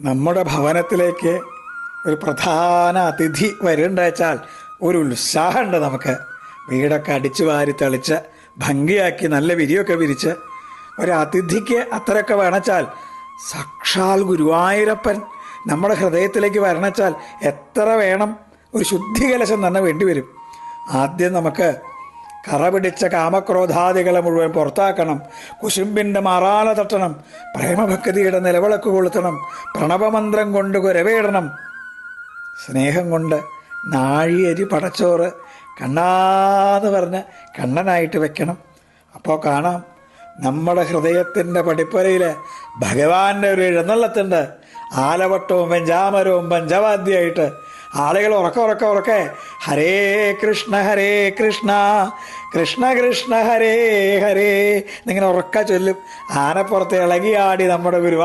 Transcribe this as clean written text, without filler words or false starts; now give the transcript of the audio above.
നമ്മുടെ ഭവനത്തിലേക്ക് ഒരു പ്രധാന അതിഥി വരുന്നുണ്ടെച്ചാൽ ഒരു ഉത്സാഹമുണ്ട് നമുക്ക്. വീടൊക്കെ അടിച്ചു വാരി തെളിച്ച് ഭംഗിയാക്കി നല്ല വിരിയൊക്കെ വിരിച്ച് ഒരു അതിഥിക്ക് അത്രയൊക്കെ വേണച്ചാൽ സാക്ഷാൽ ഗുരുവായൂരപ്പൻ നമ്മുടെ ഹൃദയത്തിലേക്ക് വരണച്ചാൽ എത്ര വേണം? ഒരു ശുദ്ധികലശം തന്നെ വേണ്ടി വരും. ആദ്യം നമുക്ക് കറ പിടിച്ച കാമക്രോധാദികളെ മുഴുവൻ പുറത്താക്കണം. കുശുമ്പിൻ്റെ മാറാല തട്ടണം. പ്രേമഭക്തിയുടെ നിലവിളക്ക് കൊളുത്തണം. പ്രണവമന്ത്രം കൊണ്ട് കുരവേടണം. സ്നേഹം കൊണ്ട് നാഴിയരി പടച്ചോറ് കണ്ണാന്ന് പറഞ്ഞ് കണ്ണനായിട്ട് വെക്കണം. അപ്പോൾ കാണാം നമ്മുടെ ഹൃദയത്തിൻ്റെ പടിപ്പുരയിൽ ഭഗവാന്റെ ഒരു എഴുന്നള്ളത്തുണ്ട്. ആലവട്ടവും വെഞ്ചാമരവും പഞ്ചവാദ്യമായിട്ട് ആളുകൾ ഉറക്കെ ഹരേ കൃഷ്ണ കൃഷ്ണ കൃഷ്ണ ഹരേ ഹരേ എന്നിങ്ങനെ ഉറക്ക ചൊല്ലും. ആനപ്പുറത്ത് ഇളകിയാടി നമ്മുടെ ഗുരുവാ